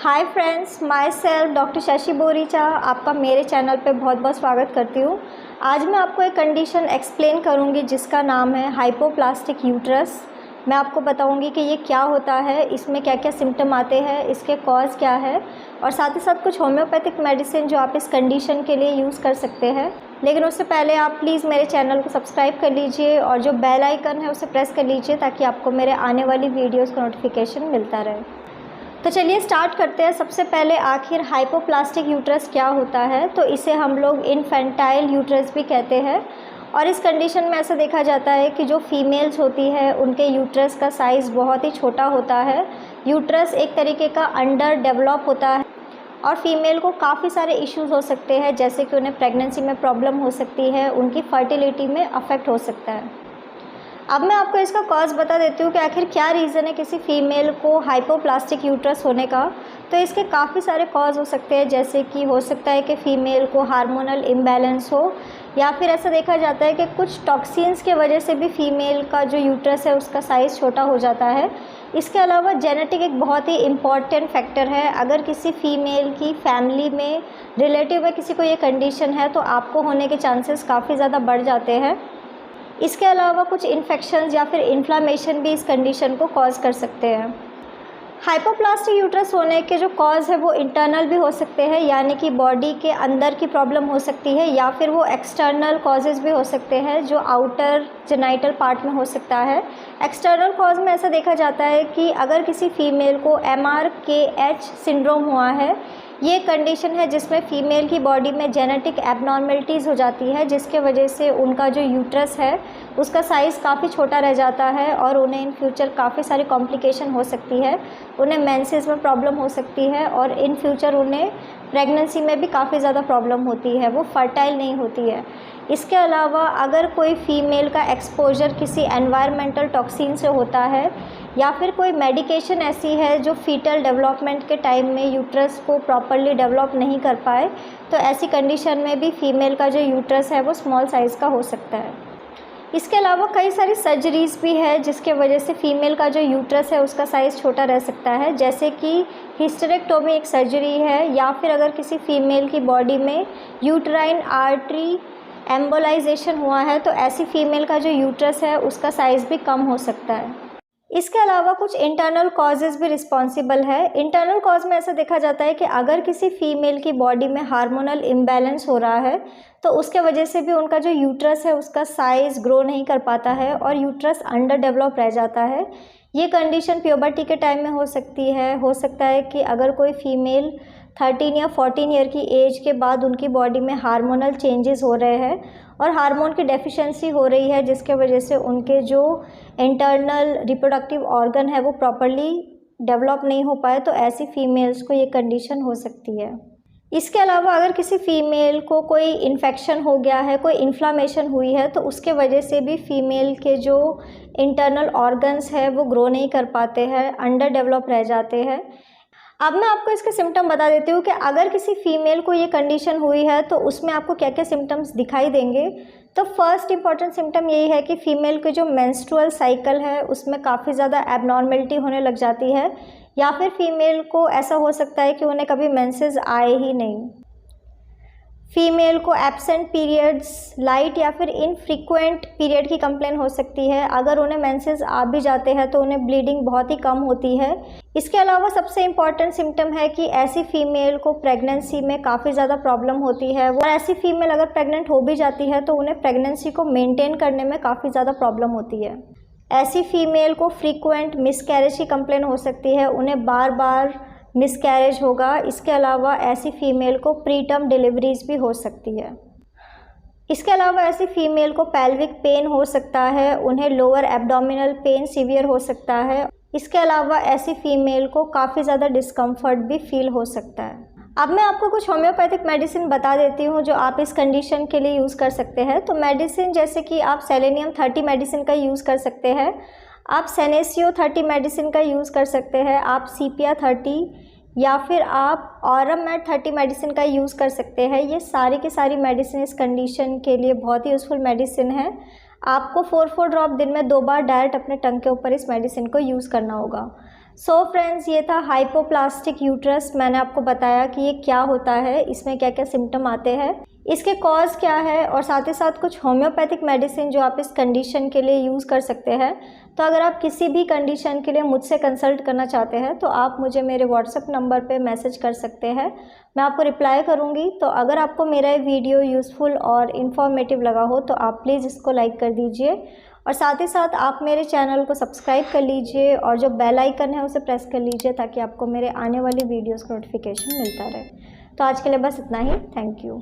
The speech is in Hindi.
Hi friends, my self doctor Shashi Boricha आपका मेरे चैनल पे बहुत बहुत स्वागत करती हूँ। आज मैं आपको एक कंडीशन एक्सप्लेन करूँगी जिसका नाम है हाइपोप्लास्टिक यूट्रस। मैं आपको बताऊँगी कि ये क्या होता है, इसमें क्या क्या सिम्टम आते हैं, इसके कॉज क्या है और साथ ही साथ कुछ होम्योपैथिक मेडिसिन जो आप इस कंडीशन के लिए यूज़ कर सकते हैं। लेकिन उससे पहले आप प्लीज़ मेरे चैनल को सब्सक्राइब कर लीजिए और जो बेल आइकन है उसे प्रेस कर लीजिए ताकि आपको मेरे आने वाली वीडियोज़ का नोटिफिकेशन मिलता रहे। तो चलिए स्टार्ट करते हैं। सबसे पहले आखिर हाइपोप्लास्टिक यूट्रस क्या होता है, तो इसे हम लोग इन्फेंटाइल यूट्रस भी कहते हैं। और इस कंडीशन में ऐसा देखा जाता है कि जो फीमेल्स होती है उनके यूट्रस का साइज़ बहुत ही छोटा होता है। यूट्रस एक तरीके का अंडर डेवलप होता है और फीमेल को काफ़ी सारे इश्यूज़ हो सकते हैं, जैसे कि उन्हें प्रेगनेंसी में प्रॉब्लम हो सकती है, उनकी फर्टिलिटी में अफेक्ट हो सकता है। अब मैं आपको इसका कॉज बता देती हूँ कि आखिर क्या रीज़न है किसी फीमेल को हाइपोप्लास्टिक यूट्रस होने का। तो इसके काफ़ी सारे कॉज हो सकते हैं, जैसे कि हो सकता है कि फ़ीमेल को हार्मोनल इम्बैलेंस हो, या फिर ऐसा देखा जाता है कि कुछ टॉक्सिन्स के वजह से भी फीमेल का जो यूट्रस है उसका साइज़ छोटा हो जाता है। इसके अलावा जेनेटिक एक बहुत ही इम्पॉर्टेंट फैक्टर है। अगर किसी फीमेल की फैमिली में रिलेटिव में किसी को ये कंडीशन है तो आपको होने के चांसेस काफ़ी ज़्यादा बढ़ जाते हैं। इसके अलावा कुछ इन्फेक्शंस या फिर इन्फ्लामेशन भी इस कंडीशन को कॉज कर सकते हैं। हाइपोप्लास्टिक यूट्रस होने के जो कॉज है वो इंटरनल भी हो सकते हैं, यानी कि बॉडी के अंदर की प्रॉब्लम हो सकती है, या फिर वो एक्सटर्नल कॉजेज़ भी हो सकते हैं जो आउटर जेनाइटल पार्ट में हो सकता है। एक्सटर्नल कॉज में ऐसा देखा जाता है कि अगर किसी फीमेल को MRKH सिंड्रोम हुआ है, ये कंडीशन है जिसमें फ़ीमेल की बॉडी में जेनेटिक एबनॉर्मलिटीज़ हो जाती है, जिसके वजह से उनका जो यूट्रस है उसका साइज़ काफ़ी छोटा रह जाता है और उन्हें इन फ्यूचर काफ़ी सारी कॉम्प्लिकेशन हो सकती है। उन्हें मेंसेस में प्रॉब्लम हो सकती है और इन फ्यूचर उन्हें प्रेगनेंसी में भी काफ़ी ज़्यादा प्रॉब्लम होती है, वो फर्टाइल नहीं होती है। इसके अलावा अगर कोई फ़ीमेल का एक्सपोजर किसी एनवायरमेंटल टॉक्सिन से होता है, या फिर कोई मेडिकेशन ऐसी है जो फीटल डेवलपमेंट के टाइम में यूट्रस को प्रॉपरली डेवलप नहीं कर पाए, तो ऐसी कंडीशन में भी फीमेल का जो यूट्रस है वो स्मॉल साइज़ का हो सकता है। इसके अलावा कई सारी सर्जरीज़ भी है जिसके वजह से फ़ीमेल का जो यूट्रस है उसका साइज़ छोटा रह सकता है, जैसे कि हिस्टेरेक्टोमी एक सर्जरी है, या फिर अगर किसी फ़ीमेल की बॉडी में यूट्राइन आर्टरी एम्बोलाइजेशन हुआ है तो ऐसी फ़ीमेल का जो यूट्रस है उसका साइज़ भी कम हो सकता है। इसके अलावा कुछ इंटरनल कॉजेज़ भी रिस्पॉन्सिबल है। इंटरनल कॉज में ऐसा देखा जाता है कि अगर किसी फीमेल की बॉडी में हार्मोनल इम्बैलेंस हो रहा है तो उसके वजह से भी उनका जो यूट्रस है उसका साइज़ ग्रो नहीं कर पाता है और यूट्रस अंडर डेवलप रह जाता है। ये कंडीशन प्यूबर्टी के टाइम में हो सकती है। हो सकता है कि अगर कोई फीमेल 13 या 14 ईयर की एज के बाद उनकी बॉडी में हार्मोनल चेंजेस हो रहे हैं और हार्मोन की डेफिशिएंसी हो रही है, जिसके वजह से उनके जो इंटरनल रिप्रोडक्टिव ऑर्गन है वो प्रॉपरली डेवलप नहीं हो पाए, तो ऐसी फीमेल्स को ये कंडीशन हो सकती है। इसके अलावा अगर किसी फीमेल को कोई इन्फेक्शन हो गया है, कोई इन्फ्लामेशन हुई है, तो उसके वजह से भी फीमेल के जो इंटरनल ऑर्गन्स है वो ग्रो नहीं कर पाते हैं, अंडर डेवलप रह जाते हैं। अब मैं आपको इसके सिम्टम बता देती हूँ कि अगर किसी फीमेल को ये कंडीशन हुई है तो उसमें आपको क्या क्या सिम्टम्स दिखाई देंगे। तो फर्स्ट इंपॉर्टेंट सिम्टम यही है कि फ़ीमेल के जो मेंस्ट्रुअल साइकिल है उसमें काफ़ी ज़्यादा एबनॉर्मलिटी होने लग जाती है, या फिर फीमेल को ऐसा हो सकता है कि उन्हें कभी मेंसेस आए ही नहीं। फीमेल को एब्सेंट पीरियड्स, लाइट या फिर इनफ्रीक्वेंट पीरियड की कंप्लेन हो सकती है। अगर उन्हें मेंसेस आ भी जाते हैं तो उन्हें ब्लीडिंग बहुत ही कम होती है। इसके अलावा सबसे इम्पॉर्टेंट सिम्टम है कि ऐसी फीमेल को प्रेगनेंसी में काफ़ी ज़्यादा प्रॉब्लम होती है, और ऐसी फीमेल अगर प्रेग्नेंट हो भी जाती है तो उन्हें प्रेगनेंसी को मेनटेन करने में काफ़ी ज़्यादा प्रॉब्लम होती है। ऐसी फीमेल को फ्रीक्वेंट मिसकैरेज की कंप्लेन हो सकती है, उन्हें बार बार मिसकैरेज होगा। इसके अलावा ऐसी फीमेल को प्री टर्म डिलीवरीज भी हो सकती है। इसके अलावा ऐसी फीमेल को पेल्विक पेन हो सकता है, उन्हें लोअर एब्डोमिनल पेन सीवियर हो सकता है। इसके अलावा ऐसी फीमेल को काफ़ी ज़्यादा डिस्कम्फर्ट भी फील हो सकता है। अब मैं आपको कुछ होम्योपैथिक मेडिसिन बता देती हूँ जो आप इस कंडीशन के लिए यूज़ कर सकते हैं। तो मेडिसिन जैसे कि आप सेलेनियम 30 मेडिसिन का यूज़ कर सकते हैं, आप सेनेसियो 30 मेडिसिन का यूज़ कर सकते हैं, आप सीपिया 30 या फिर आप ऑरममेड 30 मेडिसिन का यूज़ कर सकते हैं। ये सारी की सारी मेडिसिन इस कंडीशन के लिए बहुत ही यूज़फुल मेडिसिन है। आपको 4 ड्रॉप दिन में 2 बार डायरेक्ट अपने टंग के ऊपर इस मेडिसिन को यूज़ करना होगा। सो फ्रेंड्स, ये था हाइपोप्लास्टिक यूट्रस। मैंने आपको बताया कि ये क्या होता है, इसमें क्या क्या सिम्टम आते हैं, इसके कॉज क्या है, और साथ ही साथ कुछ होम्योपैथिक मेडिसिन जो आप इस कंडीशन के लिए यूज़ कर सकते हैं। तो अगर आप किसी भी कंडीशन के लिए मुझसे कंसल्ट करना चाहते हैं तो आप मुझे मेरे व्हाट्सएप नंबर पे मैसेज कर सकते हैं, मैं आपको रिप्लाई करूँगी। तो अगर आपको मेरा ये वीडियो यूज़फुल और इन्फॉर्मेटिव लगा हो तो आप प्लीज़ इसको लाइक कर दीजिए, और साथ ही साथ आप मेरे चैनल को सब्सक्राइब कर लीजिए और जो बेल आइकन है उसे प्रेस कर लीजिए ताकि आपको मेरे आने वाली वीडियोज़ का नोटिफिकेशन मिलता रहे। तो आज के लिए बस इतना ही। Thank you.